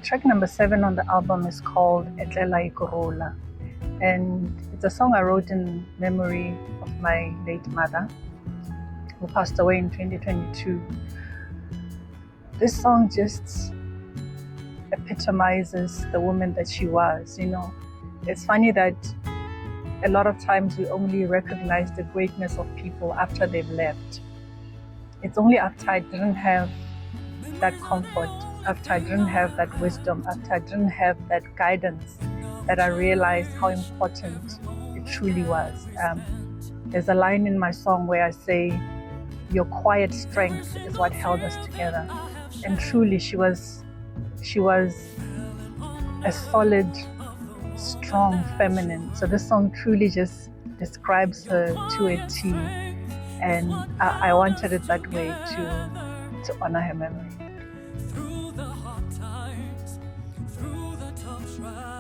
Track number 7 on the album is called Etlela, kurhula, and it's a song I wrote in memory of my late mother, who passed away in 2022. This song just epitomizes the woman that she was. It's funny that a lot of times we only recognize the greatness of people after they've left. It's only after I didn't have that comfort, after I didn't have that wisdom, after I didn't have that guidance, that I realized how important it truly was. There's a line in my song where I say, "Your quiet strength is what held us together." And truly, she was a solid, strong feminine. So this song truly just describes her to a T, and I wanted it that way to honor her memory. Through the hard times, through the tough trials.